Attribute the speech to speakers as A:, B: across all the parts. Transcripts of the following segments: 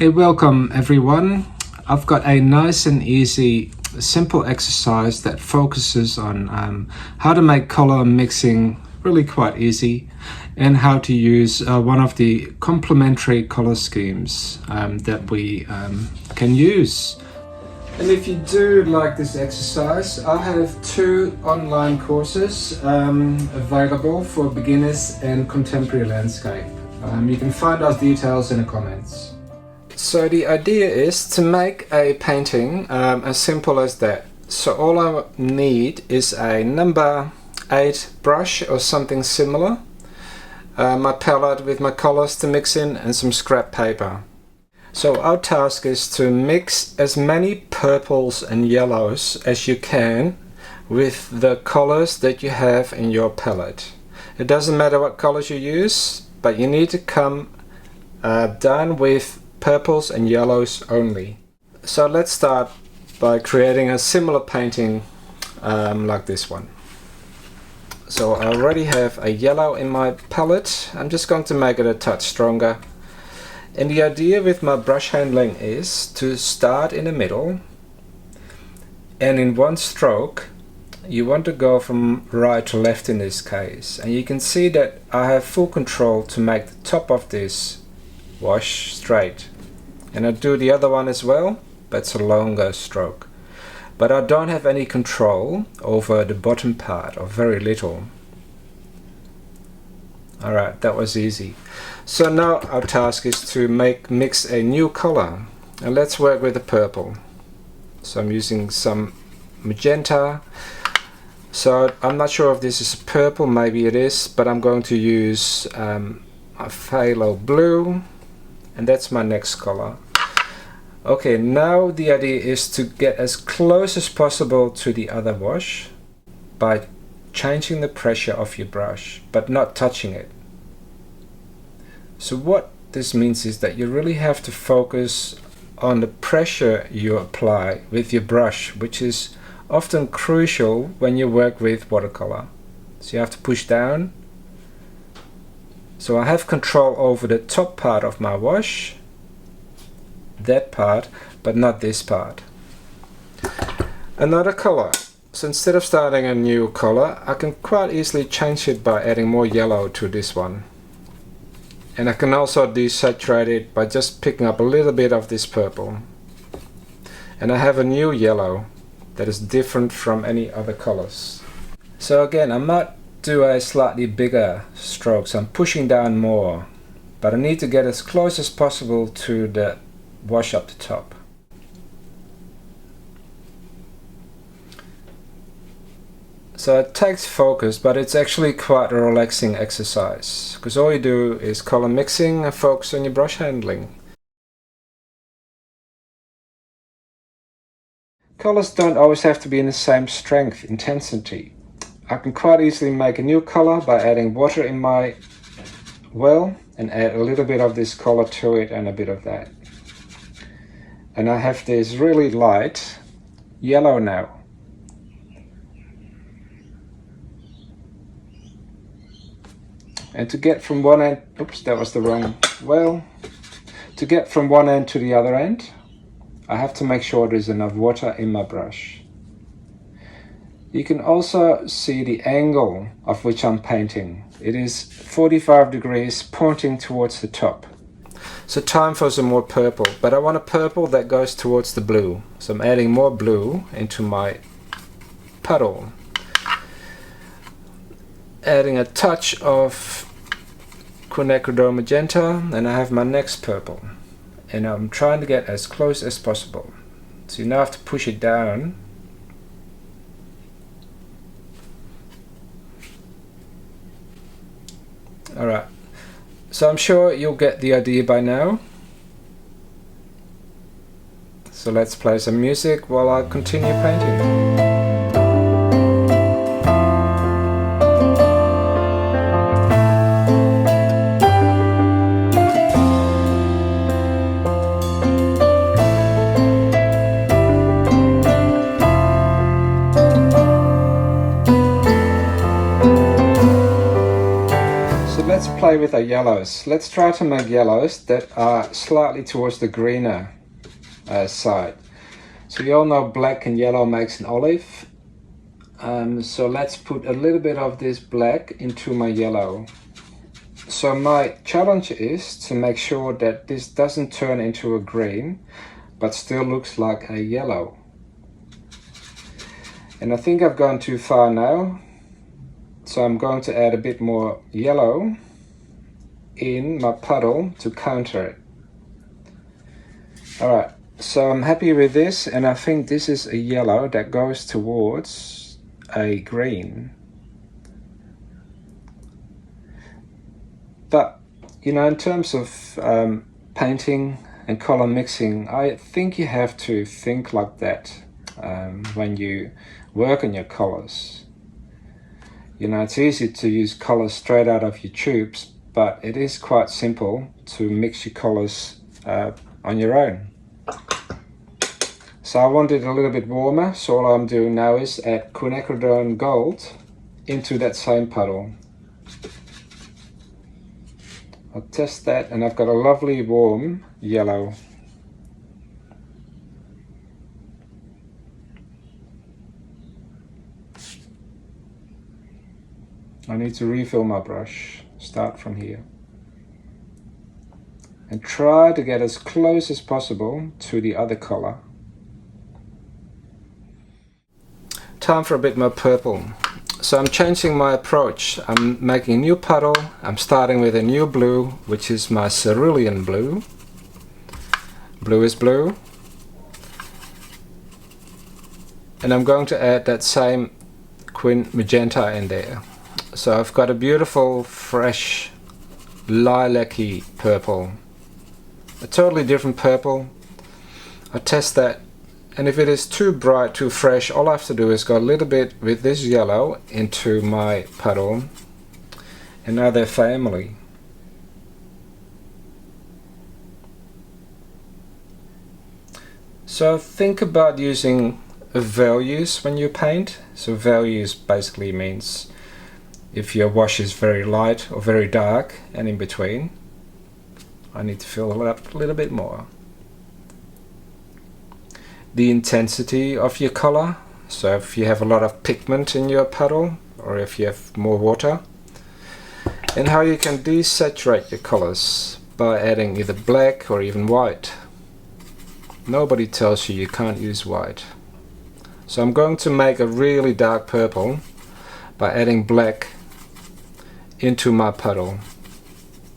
A: Hey, welcome everyone. I've got a nice and easy, simple exercise that focuses on how to make color mixing really quite easy and how to use one of the complementary color schemes that we can use. And if you do like this exercise, I have 2 online courses available for beginners and contemporary landscape. You can find those details in the comments. So the idea is to make a painting as simple as that. So all I need is a number 8 brush or something similar, my palette with my colors to mix in, and some scrap paper. So our task is to mix as many purples and yellows as you can with the colors that you have in your palette. It doesn't matter what colors you use, but you need to come down with purples and yellows only. So let's start by creating a similar painting like this one. So I already have a yellow in my palette. I'm just going to make it a touch stronger. And the idea with my brush handling is to start in the middle, and in one stroke you want to go from right to left in this case. And you can see that I have full control to make the top of this wash straight. And I do the other one as well, but it's a longer stroke. But I don't have any control over the bottom part, or very little. Alright, that was easy. So now our task is to mix a new color. And let's work with the purple. So I'm using some magenta. So I'm not sure if this is purple, maybe it is, but I'm going to use a phthalo blue, and that's my next color. Okay, now the idea is to get as close as possible to the other wash by changing the pressure of your brush, but not touching it. So what this means is that you really have to focus on the pressure you apply with your brush, which is often crucial when you work with watercolor. So you have to push down. So I have control over the top part of my wash, that part, but not this part. Another color. So instead of starting a new color, I can quite easily change it by adding more yellow to this one. And I can also desaturate it by just picking up a little bit of this purple. And I have a new yellow that is different from any other colors. So again, I might do a slightly bigger stroke, so I'm pushing down more, but I need to get as close as possible to the wash up the top. So it takes focus, but it's actually quite a relaxing exercise, because all you do is color mixing and focus on your brush handling. Colors don't always have to be in the same strength, intensity. I can quite easily make a new color by adding water in my well and add a little bit of this color to it and a bit of that. And I have this really light yellow now. And to get from one end, oops, that was the wrong well. To get from one end to the other end, I have to make sure there's enough water in my brush. You can also see the angle of which I'm painting. It is 45 degrees pointing towards the top. So time for some more purple, but I want a purple that goes towards the blue. So I'm adding more blue into my puddle. Adding a touch of quinacridone magenta, and I have my next purple. And I'm trying to get as close as possible. So you now have to push it down. Alright, so I'm sure you'll get the idea by now. So let's play some music while I continue painting. let's play with our yellows. Let's try to make yellows that are slightly towards the greener side. So you all know black and yellow makes an olive. So let's put a little bit of this black into my yellow. So my challenge is to make sure that this doesn't turn into a green, but still looks like a yellow. And I think I've gone too far now. So I'm going to add a bit more yellow in my puddle to counter it. Alright, so I'm happy with this, and I think this is a yellow that goes towards a green. But, you know, in terms of painting and color mixing, I think you have to think like that when you work on your colors. You know, it's easy to use colors straight out of your tubes, but it is quite simple to mix your colors on your own. So I want it a little bit warmer, so all I'm doing now is add quinacridone gold into that same puddle. I'll test that, and I've got a lovely warm yellow. I need to refill my brush. Start from here. And try to get as close as possible to the other color. Time for a bit more purple. So I'm changing my approach. I'm making a new puddle. I'm starting with a new blue, which is my cerulean blue. Blue is blue. And I'm going to add that same quin magenta in there. So I've got a beautiful, fresh, lilac-y purple. A totally different purple. I test that. And if it is too bright, too fresh, all I have to do is go a little bit with this yellow into my puddle. And now they're family. So think about using values when you paint. So values basically means if your wash is very light or very dark and in between. I need to fill it up a little bit more. The intensity of your color, so if you have a lot of pigment in your puddle or if you have more water, and how you can desaturate your colors by adding either black or even white. Nobody tells you you can't use white. So I'm going to make a really dark purple by adding black into my puddle,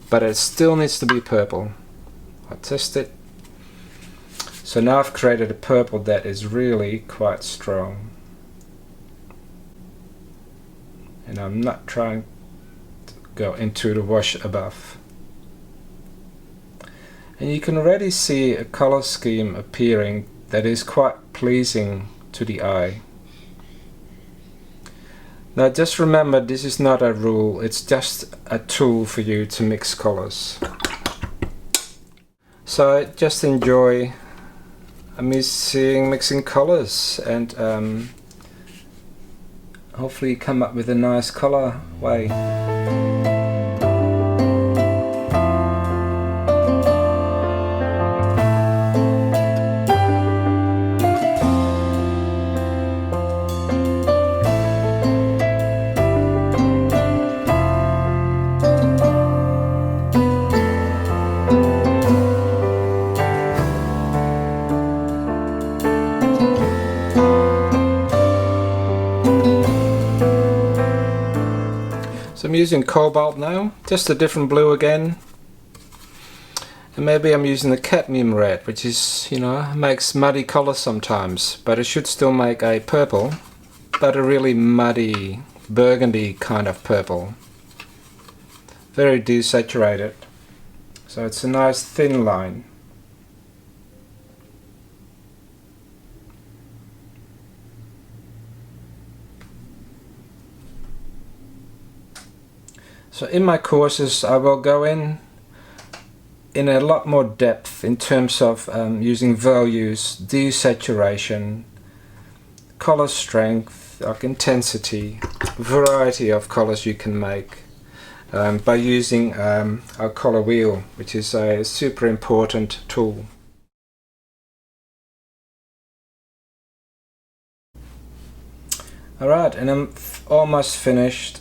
A: but it still needs to be purple. I'll test it. So now I've created a purple that is really quite strong. And I'm not trying to go into the wash above. And you can already see a color scheme appearing that is quite pleasing to the eye. Now just remember, this is not a rule, it's just a tool for you to mix colors. So just enjoy mixing colors, and hopefully come up with a nice color way. I'm using cobalt now, just a different blue again, and maybe I'm using the cadmium red, which is, you know, makes muddy colors sometimes, but it should still make a purple, but a really muddy burgundy kind of purple, very desaturated, so it's a nice thin line. So in my courses I will go in a lot more depth in terms of using values, desaturation, color strength, like intensity, variety of colors you can make, by using our colour wheel, which is a super important tool. Alright, and I'm almost finished.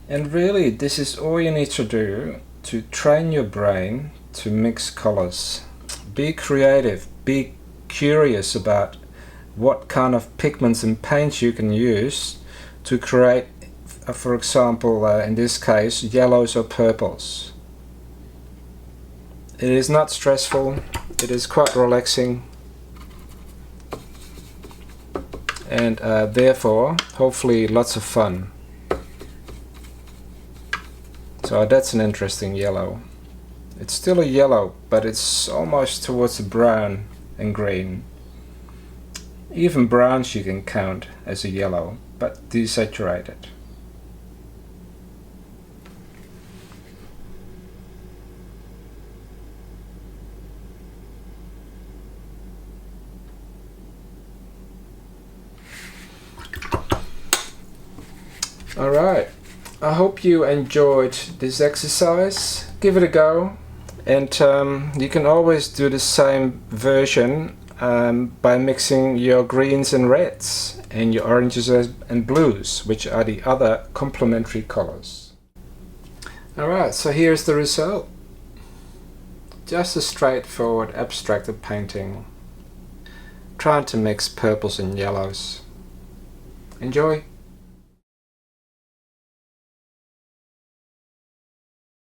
A: And really, this is all you need to do to train your brain to mix colours. Be creative, be curious about what kind of pigments and paints you can use to create, for example, in this case, yellows or purples. It is not stressful, it is quite relaxing, and therefore hopefully lots of fun. So that's an interesting yellow. It's still a yellow, but it's almost towards the brown and green. Even browns you can count as a yellow, but desaturated. Alright, I hope you enjoyed this exercise. Give it a go, and you can always do the same version by mixing your greens and reds and your oranges and blues, which are the other complementary colors. Alright, so here's the result. Just a straightforward abstracted painting, trying to mix purples and yellows. Enjoy!